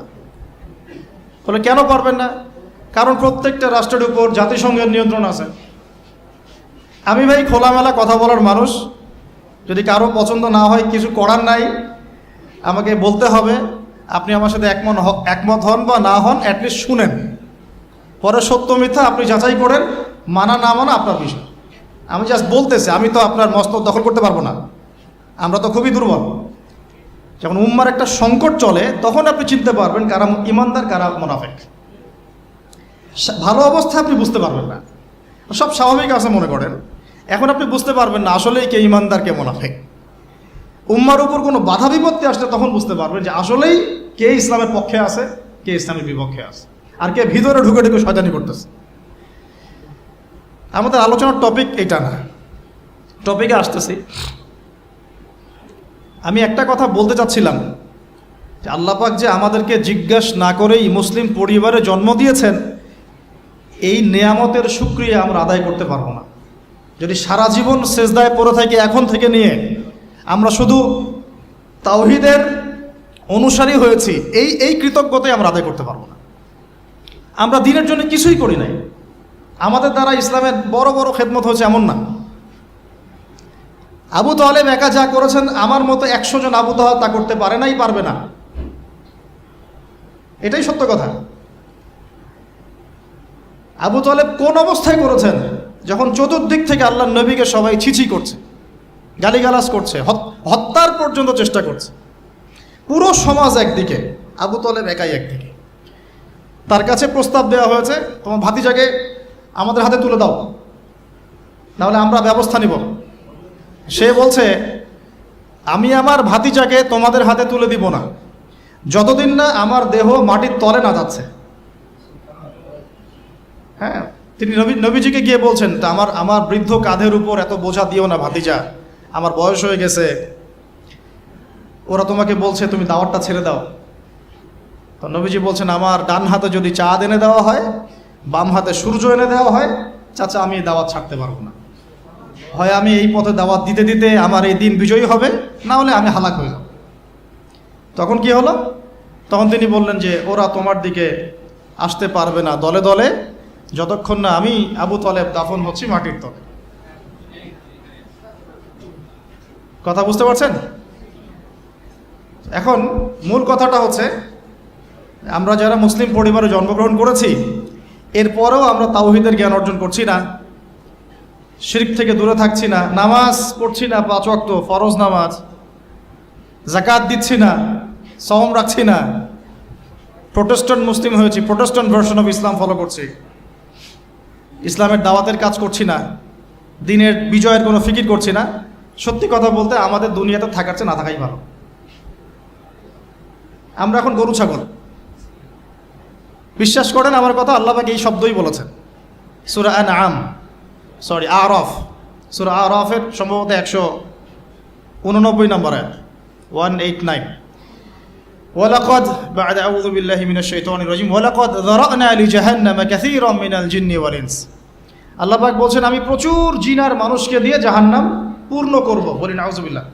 Speaker 1: ফলে কেন পারবেন না? কারণ প্রত্যেকটা রাষ্ট্রের উপর জাতিসংঘের নিয়ন্ত্রণ আছে। আমি ভাই খোলামেলা কথা বলার মানুষ, যদি কারো পছন্দ না হয় কিছু করার নাই, আমাকে বলতে হবে। আপনি আমার সাথে একমত হন বা না হন, অ্যাটলিস্ট শুনেন, পরে সত্য মিথ্যা আপনি যাচাই করেন, মানা না মানা আপনার বিষয়। আমি জাস্ট বলতেছি, আমি তো আপনার মস্তক দখল করতে পারবো না, আমরা তো খুবই দুর্বল। যখন উম্মার একটা সংকট চলে তখন আপনি চিনতে পারবেন কারা ইমানদার কারা মুনাফিক। ভালো অবস্থা আপনি বুঝতে পারবেন না, সব স্বাভাবিক আছে মনে করেন, এখন আপনি বুঝতে পারবেন না আসলেই কে ইমানদার কে মুনাফিক। উম্মার উপর কোনো বাধা বিপত্তি আসলে তখন বুঝতে পারবেন যে আসলেই কে ইসলামের পক্ষে আছে, কে ইসলামের বিপক্ষে আছে, আর কে ভিতরে ঢুকে ঢুকে শয়তানি করতেছে। আমাদের আলোচনার টপিক এটা না, টপিকে আসতেছি। আমি একটা কথা বলতে চাচ্ছিলাম যে আল্লাহ পাক যে আমাদেরকে জিজ্ঞাসা না করেই মুসলিম পরিবারে জন্ম দিয়েছেন, এই নেয়ামতের শুকরিয়া আমরা আদায় করতে পারবো না। যদি সারা জীবন সেজদায় পড়ে থাকি এখন থেকে নিয়ে আমরা শুধু তাওহীদের অনুসারী হয়েছি, এই কৃতজ্ঞতাই আমরা আদায় করতে পারবো না। আমরা দিনের জন্য কিছুই করি নাই, আমাদের দ্বারা ইসলামের বড় বড় খেদমত হয়েছে এমন না। আবু তালেব একা যা করেছেন আমার মতো 100 জন আবু তালেব তা করতে পারে নাই, পারবে না, এটাই সত্য কথা। আবু তালেব কোন অবস্থায় করেছেন? যখন চতুর্দিক থেকে আল্লাহর নবীকে সবাই ছিছি করছে, গালিগালাজ করছে, হত্যার পর্যন্ত চেষ্টা করছে। পুরো সমাজ একদিকে, আবু তালেব একাই একদিকে। তার কাছে প্রস্তাব দেওয়া হয়েছে, তোমার ভাতিজাকে আমাদের হাতে তুলে দাও, নাহলে আমরা ব্যবস্থা নিব। সে বলছে আমি আমার ভাতিজাকে তোমাদের হাতে তুলে দিব না যতদিন না আমার দেহ মাটির তলে না যাচ্ছে। হ্যাঁ, তিনি নবীজিকে গিয়ে বলছেন, তা আমার বৃদ্ধ কাঁধের উপর এত বোঝা দিও না ভাতিজা, আমার বয়স হয়ে গেছে, ওরা তোমাকে বলছে তুমি দাওয়াতটা ছেড়ে দাও। তো নবীজি বলছেন, আমার ডান হাতে যদি চাঁদ এনে দেওয়া হয়, বাম হাতে সূর্য এনে দেওয়া হয়, চাচা আমি এই দাওয়াত ছাড়তে পারবো না। হয় আমি এই পথে দাওয়াত দিতে দিতে আমার এই দিন বিজয়ী হবে, না হলে আমি হালাক হয়ে যাব। তখন কি হলো? তখন তিনি বললেন যে ওরা তোমার দিকে আসতে পারবে না দলে দলে, যতক্ষণ না আমি আবু তলেব দাফন হচ্ছি মাটির তলে। কথা বুঝতে পারছেন? এখন মূল কথাটা হচ্ছে, আমরা যারা মুসলিম পরিবারে জন্মগ্রহণ করেছি, এরপরেও আমরা তাওহীদের জ্ঞান অর্জন করছি না, শিরক থেকে দূরে থাকছি না, নামাজ পড়ছি না 5 ওয়াক্ত ফরজ নামাজ, যাকাত দিচ্ছি না, সওম রাখছি না, প্রোটেস্ট্যান্ট মুসলিম হয়েছি, Protestant version of Islam follow করছি, ইসলামের দাওয়াতের কাজ করছি না, দিনের বিজয়ের কোনো ফিকির করছি না। সত্যি কথা বলতে আমাদের দুনিয়াতে থাকার চেয়ে না থাকাই ভালো। আমরা এখন গরু ছাগল। বিশ্বাস করেন আমার কথা, আল্লাহ পাক এই শব্দই বলেছেন সূরা আরাফ, সূরা আরাফের সম্ভবত 189 নম্বর আয়াত, 189। ওয়ালাকাদ বা'দা আউযু বিল্লাহি মিনাশ শাইতানির রাজিম ওয়ালাকাদ যারানা লিজাহান্নামা কাসীরাম মিনাল জিন্নি ওয়াল ইনস। আল্লাহ পাক বলছেন, আমি প্রচুর জিন আর মানুষকে দিয়ে জাহান্নাম পূর্ণ করব। বলি নাউযুবিল্লাহ।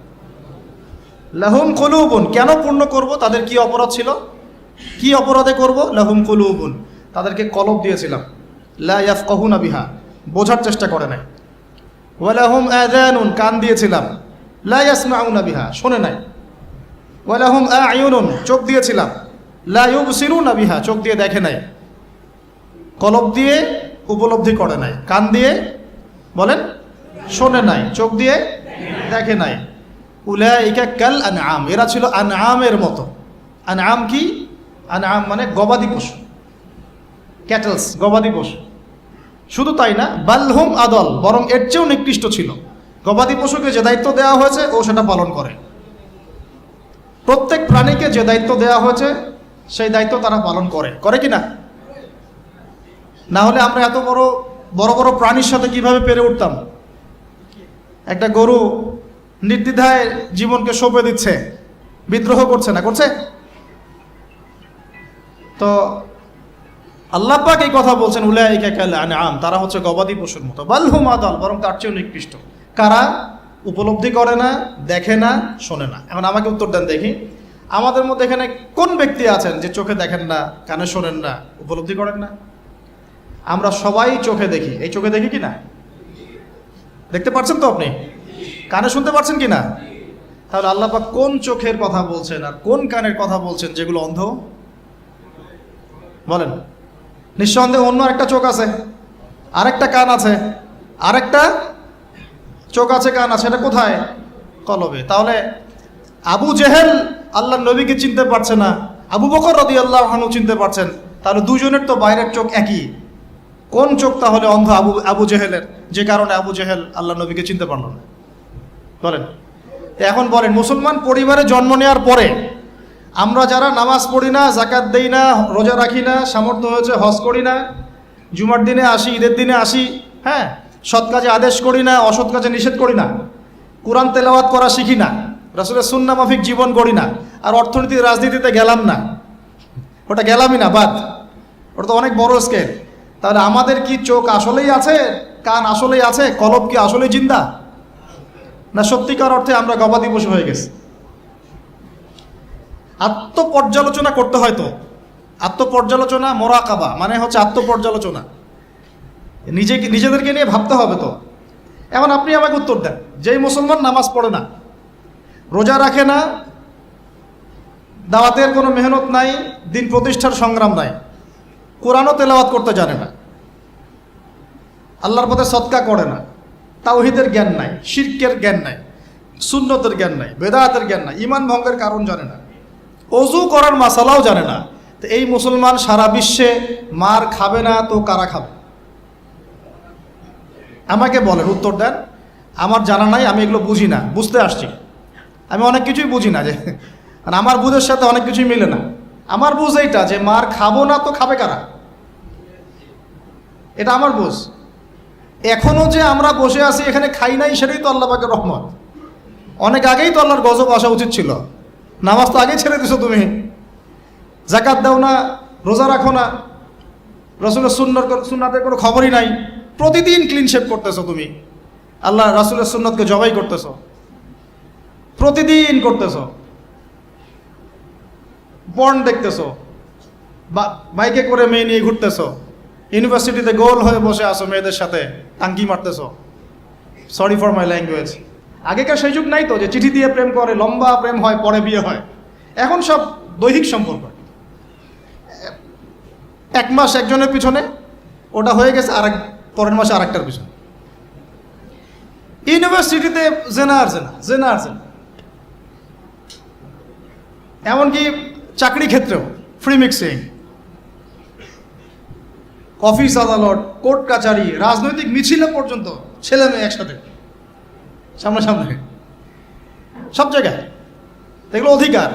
Speaker 1: লাহুম কুলুবুন, কেন পূর্ণ করব? তাদের কি অপরাধ ছিল? কি অপরাধে করব? লাহুম কুলুবুন, তাদেরকে কলব দিয়েছিলাম, লা ইয়াফকাহুনা বিহা, বোঝার চেষ্টা করে নাই। ওয়ালাহুম আযানুন, কান দিয়েছিলাম, লা ইয়াসমাউনা বিহা, শোনে নাই। ওয়ালাহুম আ'য়ুনুন, চোখ দিয়েছিলাম, লা ইউবসিরুনা বিহা, চোখ দিয়ে দেখে নাই, কলব দিয়ে উপলব্ধি করে নাই, কান দিয়ে বলেন শোনে নাই, চোখ দিয়ে দেখে নাই। উলাইকা কাল আনআম, এরা ছিল আনআমের মতো। আনআম কি? আনআম মানে গবাদি পশু, ক্যাটেলস, গবাদি পশু। শুধু তাই না, বালহুম আদল, বরং এর চেয়েও নিকৃষ্ট ছিল। গবাদি পশুকে যে দায়িত্ব দেওয়া হয়েছে ও সেটা পালন করে। প্রত্যেক প্রাণীকে যে দায়িত্ব দেওয়া হয়েছে সেই দায়িত্ব তারা পালন করে কি না? না হলে আমরা এত বড় বড় প্রাণীর সাথে কিভাবে পেরে উঠতাম? একটা গরু নির্দ্বিধায় জীবনকে সঁপে দিচ্ছে, বিদ্রোহ করছে না, করছে? তো আল্লাহ পাক এই কথা বলছেন, উলাইকা কাল আনআম, তারা হচ্ছে গবাদি পশুর মতো। বালহুম আদল, বরং তার চেয়েও নিকৃষ্ট। কারা? উপলব্ধি করে না, দেখে না, শোনে না। এখন আমাকে উত্তর দেন দেখি, আমাদের মধ্যে এখানে কোন ব্যক্তি আছেন যে চোখে দেখেন না, কানে শোনেন না, উপলব্ধি করেন না? আমরা সবাই চোখে দেখি। এই চোখে দেখি কি না? দেখতে পাচ্ছেন তো আপনি? কানে শুনতে পাচ্ছেন কি না? তাহলে আল্লাহ পাক কোন চোখের কথা বলছেন আর কোন কানের কথা বলছেন যেগুলো অন্ধ? বলেন। নিঃসন্দেহে অন্য একটা চোখ আছে, আরেকটা কান আছে, আরেকটা চোখ আছে, কান আছে, এটা কোথায়? কলবে। তাহলে আবু জেহেল আল্লাহর নবীকে চিনতে পারছে না, আবু বকর রাদিয়াল্লাহু আনহু চিনতে পারছেন, তাহলে দুজনের তো বাইরের চোখ একই। কোন চোখ তাহলে অন্ধ আবু জেহেলের, যে কারণে আবু জেহেল আল্লাহর নবীকে চিনতে পারল না? বলেন। এখন বলেন, মুসলমান পরিবারে জন্ম নেওয়ার পরে আমরা যারা নামাজ পড়ি না, যাকাত দেই না, রোজা রাখি না, সামর্থ্য হয়েছে হজ করি না, জুমার দিনে আসি, ঈদের দিনে আসি, হ্যাঁ, সৎ কাজে আদেশ করি না, অসৎ কাজে নিষেধ করি না, কোরআন তেলাওয়াত করা শিখি না, রাসূলের সুন্নাহ মাফিক জীবন গড়ি না, আর অর্থনীতি রাজনীতিতে গেলাম না, ওটা গেলামই না, বাদ, ওটা তো অনেক বড় স্কেল। তাহলে আমাদের কি চোখ আসলেই আছে, কান আসলেই আছে, কলব কি আসলেই জিন্দা, না সত্যিকার অর্থে আমরা গবাদি পশু হয়ে গেছি? আত্মপর্যালোচনা করতে হয় তো। আত্মপর্যালোচনা, মোরাকাবা মানে হচ্ছে আত্মপর্যালোচনা, নিজেদেরকে নিয়ে ভাবতে হবে তো। এখন আপনি আমাকে উত্তর দেন, যেই মুসলমান নামাজ পড়ে না, রোজা রাখে না, দাওয়াতের কোনো মেহনত নাই, দিন প্রতিষ্ঠার সংগ্রাম নাই, কোরআনও তেলাওয়াত করতে জানে না, আল্লাহর পথে সদকা করে না, তাওহীদের জ্ঞান নাই, শিরকের জ্ঞান নাই, সুন্নতের জ্ঞান নাই, বেদাতের জ্ঞান নাই, ঈমান ভঙ্গের কারণ জানে না, ওযু করার মাসালাও জানে না, তো এই মুসলমান সারা বিশ্বে মার খাবে না তো কারা খাবে? আমাকে বলেন, উত্তর দেন। আমার জানা নাই, আমি এগুলো বুঝি না, বুঝতে আসছি। আমি অনেক কিছুই বুঝি না, যে আমার বুঝের সাথে অনেক কিছুই মিলে না। আমার বুঝ এইটা যে মার খাবো না তো খাবে কারা? এটা আমার বোঝ। এখনো যে আমরা বসে আছি এখানে খাই নাই, সেটাই তো আল্লাহ পাকের রহমত। অনেক আগেই তো আল্লাহর গজব আসা উচিত ছিল। নামাজ তো আগেই ছেড়ে দিছো তুমি, যাকাত দাও না, রোজা রাখো না, রসুলের সুন্নাতের কোনো খবরই নাই, প্রতিদিন ক্লিন শেভ করতেছো তুমি, আল্লাহ রাসূলের সুন্নতকে জবাই করতেছো, প্রতিদিন করতেছো, পর্ন দেখতেছো, বাইকে করে মেয়ে নিয়ে ঘুরতেছো, ইউনিভার্সিটিতে গোল হয়ে বসে আসো মেয়েদের সাথে টাঙ্কি মারতেছো। Sorry for my language. আগেকার সেই যুগ নাই তো যে চিঠি দিয়ে প্রেম করে, লম্বা প্রেম হয়, পরে বিয়ে হয়। এখন সব দৈহিক সম্পর্ক, 1 মাস একজনের পিছনে, ওটা হয়ে গেছে পরের মাসে আরেকটার পিছনে। ইউনিভার্সিটিতে জেনা আর জেনা, জেনা আর জেনা। এমনকি চাকরি ক্ষেত্রেও ফ্রি মিক্সিং, অফিস আদালত, কোর্ট কাচারি, রাজনৈতিক মিছিলে পর্যন্ত ছেলে মেয়ে একসাথে সামনাসামনি, সব জায়গায়। এগুলো অধিকার।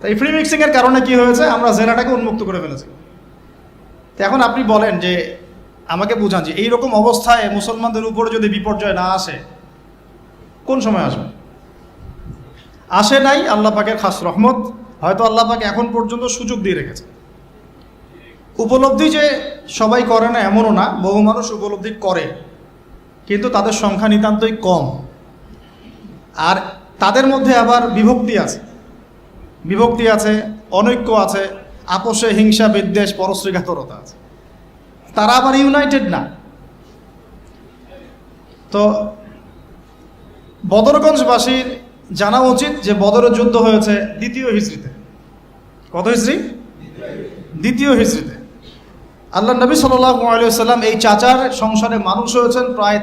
Speaker 1: তাই ফ্রি মিক্সিংয়ের কারণে কি হয়েছে, আমরা জেনাটাকে উন্মুক্ত করে ফেলেছি। তো এখন আপনি বলেন যে, আমাকে বুঝান যে এইরকম অবস্থায় মুসলমানদের উপরে যদি বিপর্যয় না আসে, কোন সময় আসবে? আসে নাই, আল্লাহ পাকের খাস রহমত। হয়তো আল্লাহ পাক এখন পর্যন্ত সুযোগ দিয়ে রেখেছে। উপলব্ধি যে সবাই করে না এমনও না, বহু মানুষ উপলব্ধি করে, কিন্তু তাদের সংখ্যা নিতান্তই কম। আর তাদের মধ্যে আবার বিভক্তি আছে, অনৈক্য আছে, আপোষে হিংসা, বিদ্বেষ, পরশ্রীঘাতরতা আছে। তারা আবার ইউনাইটেড না। তো বদরগঞ্জবাসীর জানা উচিত যে বদরের যুদ্ধ হয়েছে 2য় হিজরিতে। কত হিজরি? 2য় হিজরিতে। আল্লাহ নবী সাল্লাল্লাহু আলাইহি ওয়াসাল্লাম এই চাচার সংসারে মানুষ হয়েছেন প্রায়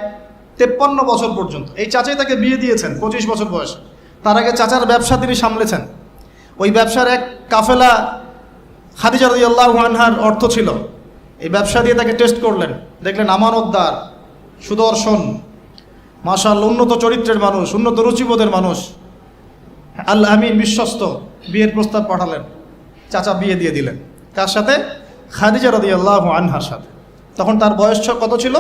Speaker 1: 53 বছর পর্যন্ত। এই চাচাই তাকে বিয়ে দিয়েছেন 25 বছর বয়সে। তার আগে চাচার ব্যবসা তিনি সামলেছেন। ওই ব্যবসার এক কাফেলা খাদিজা রাদিয়াল্লাহু আনহার অর্থ ছিল। এই ব্যবসা দিয়ে তাকে টেস্ট করলেন, দেখলেন আমানতদার, সুদর্শন, মাশাআল্লাহ উন্নত চরিত্রের মানুষ, উন্নত রুচিবোধের মানুষ, আল্লাহ আমিন, বিশ্বস্ত। বিয়ের প্রস্তাব পাঠালেন, চাচা বিয়ে দিয়ে দিলেন। কার সাথে? খাদিজা রাদিয়াল্লাহু আনহার সাথে। তখন তার বয়স কত ছিল?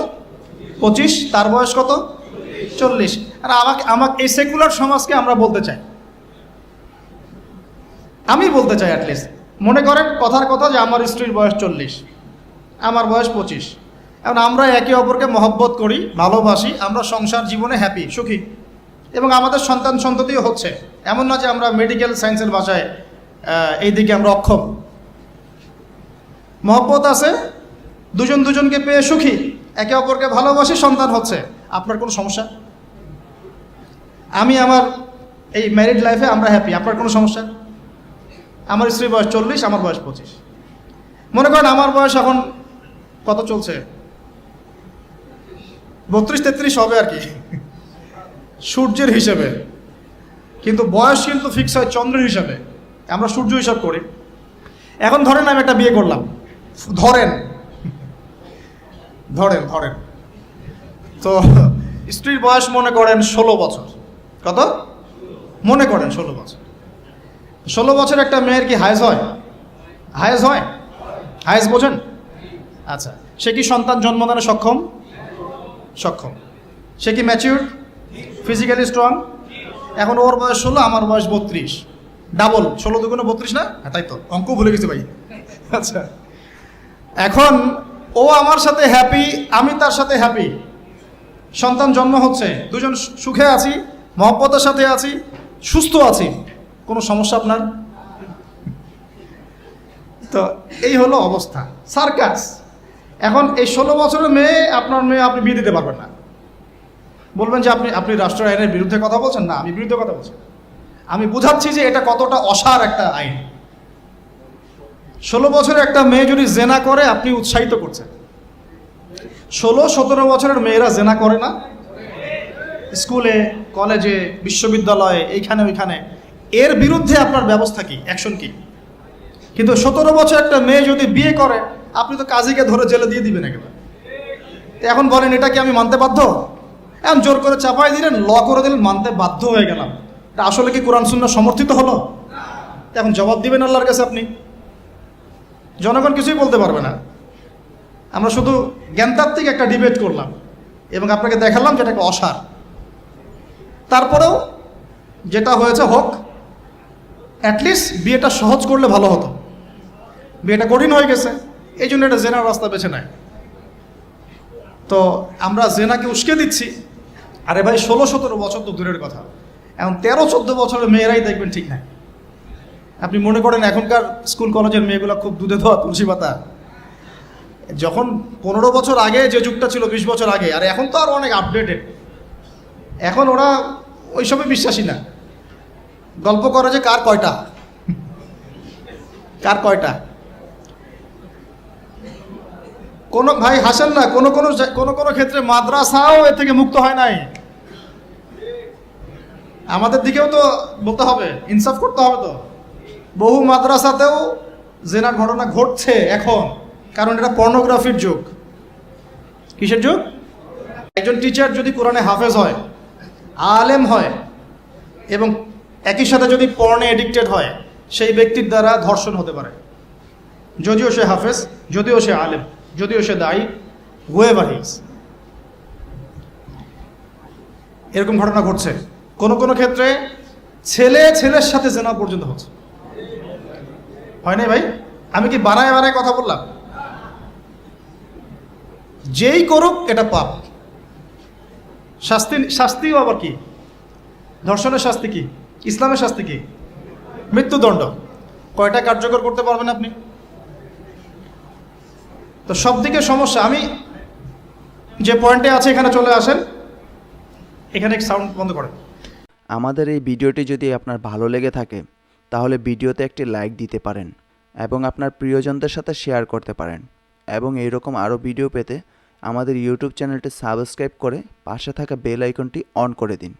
Speaker 1: 25। তার বয়স কত? 40। আর আমাকে এই সেকুলার সমাজকে আমরা বলতে চাই, আমি বলতে চাই অ্যাটলিস্ট, মনে করেন কথার কথা যে আমার স্ত্রীর বয়স 40, আমার বয়স 25। এখন আমরা একে অপরকে মহব্বত করি, ভালোবাসি, আমরা সংসার জীবনে হ্যাপি, সুখী, এবং আমাদের সন্তান সন্ততিও হচ্ছে। এমন না যে আমরা মেডিকেল সায়েন্সের ভাষায় এই দিকে আমরা অক্ষম। মহব্বত আছে, দুজনকে পেয়ে সুখী, একে অপরকে ভালোবাসি, সন্তান হচ্ছে। আপনার কোনো সমস্যা? আমি আমার এই ম্যারিড লাইফে আমরা হ্যাপি, আপনার কোনো সমস্যা? আমার স্ত্রীর বয়স 40, আমার বয়স 25। মনে করেন আমার বয়স এখন কত চলছে? 32-33 হবে আর কি, সূর্যের হিসেবে। কিন্তু বয়স কিন্তু ফিক্স হয় চন্দ্রের হিসাবে, আমরা সূর্য হিসাব করি। এখন ধরেন আমি একটা বিয়ে করলাম, ধরেন তো স্ত্রীর বয়স মনে করেন 16 বছর। কত? মনে করেন 16 বছর। 16 বছর একটা মেয়ের কি হায়েজ হয়? হায়েজ বোঝেন? আচ্ছা, সে কি সন্তান জন্মদানে সক্ষম? সে কি ম্যাচিউর, ফিজিক্যালি স্ট্রং? এখন ওর বয়স 16, আমার বয়স 32, ডাবল। 16 দুগুণে 32 না? হ্যাঁ, তাই তো, অঙ্ক ভুলে গেছি ভাই। আচ্ছা, এখন ও আমার সাথে হ্যাপি, আমি তার সাথে হ্যাপি, সন্তান জন্ম হচ্ছে, দুজন সুখে আছি, মহব্বতের সাথে আছি, সুস্থ আছি। কোনো সমস্যা আপনার? তো এই হলো অবস্থা, সার্কাস। এখন এই 16 বছরের মেয়ে, আপনার মেয়ে, আপনি বিয়ে দিতে পারবেন না। বলবেন যে আপনি রাষ্ট্র আইনের বিরুদ্ধে কথা বলছেন। না, আমি বিরুদ্ধে কথা বলছি। আমি বুঝাচ্ছি যে এটা কতটা অসার একটা আইন। 16 বছরের একটা মেয়ে যদি জেনা করে, আপনি উৎসাহিত করছেন। 16-17 বছরের মেয়েরা জেনা করে না? স্কুলে, কলেজে, বিশ্ববিদ্যালয়ে, এইখানে ওইখানে। এর বিরুদ্ধে আপনার ব্যবস্থা কি, অ্যাকশন কি? কিন্তু 17 বছর একটা মেয়ে যদি বিয়ে করে, আপনি তো কাজীকে ধরে জেলে দিয়ে দিবেন একেবারে। এখন বলেন এটা কি আমি মানতে বাধ্য? এখন জোর করে চাপাই দিলেন, ল করে দিলেন, মানতে বাধ্য হয়ে গেলাম। এটা আসলে কি কোরআন সুন্নাহ সমর্থিত হলো? এখন জবাব দিবেন আল্লাহর কাছে আপনি। জনগণ কিছুই বলতে পারবে না। আমরা শুধু জ্ঞানতাত্ত্বিক একটা ডিবেট করলাম এবং আপনাকে দেখালাম যেটা একটা অসার। তারপরেও যেটা হয়েছে হোক, অ্যাটলিস্ট বিয়েটা সহজ করলে ভালো হতো। বিয়েটা কঠিন হয়ে গেছে, এই জন্য এটা জেনার রাস্তা বেছে নেয়। তো আমরা জেনাকে উস্কে দিচ্ছি। আরে ভাই 16-17 বছর তো দূরের কথা, এখন 13-14 বছরের মেয়েরাই দেখবেন ঠিক নাই। আপনি মনে করেন এখনকার স্কুল কলেজের মেয়েগুলো খুব দুধে ধোয়া তুলসী পাতা? যখন 15 বছর আগে যে যুগটা ছিল, 20 বছর আগে, আর এখন তো আর অনেক আপডেটেড। এখন ওরা ওইসবে বিশ্বাসী না। গল্প করে যে কার কয়টা, কার কয়টা। কোনো ভাই হাসেন না, কোনো ক্ষেত্রে মাদ্রাসাও এর থেকে মুক্ত হয় নাই। আমাদের দিকেও তো বলতে হবে, ইনসাফ করতে হবে। তো বহু মাদ্রাসাতেও জেনার ঘটনা ঘটছে এখন, কারণ এটা পর্নোগ্রাফির যুগ। কিসের যুগ? একজন টিচার যদি কোরআনে হাফেজ হয়, আলেম হয়, এবং একই সাথে যদি পর্নে এডিক্টেড হয়, সেই ব্যক্তির দ্বারা ধর্ষণ হতে পারে, যদিও সে হাফেজ, যদিও সে আলেম, যদিও সে দায়ী, whoever he is। এরকম ঘটনা ঘটছে। কোনো ক্ষেত্রে ছেলের সাথে জেনা পর্যন্ত হচ্ছে। হয় নাই ভাই? আমি কি বানায় কথা বললাম? যেই করুক এটা পাপ। শাস্তিও আবার কি? ধর্ষণের শাস্তি কি? ইসলামের শাস্তি কি? মৃত্যুদণ্ড। কয়টা কার্যকর করতে পারবেন আপনি? তো সব দিকে সমস্যা। আমি যে পয়েন্টে আছে এখানে চলে আসেন। এখানে সাউন্ড বন্ধ করেন।
Speaker 2: আমাদের এই ভিডিওটি যদি আপনার ভালো লেগে থাকে তাহলে ভিডিওতে একটি লাইক দিতে পারেন এবং আপনার প্রিয়জনদের সাথে শেয়ার করতে পারেন, এবং এইরকম আরও ভিডিও পেতে আমাদের ইউটিউব চ্যানেলটি সাবস্ক্রাইব করে পাশে থাকা বেল আইকনটি অন করে দিন।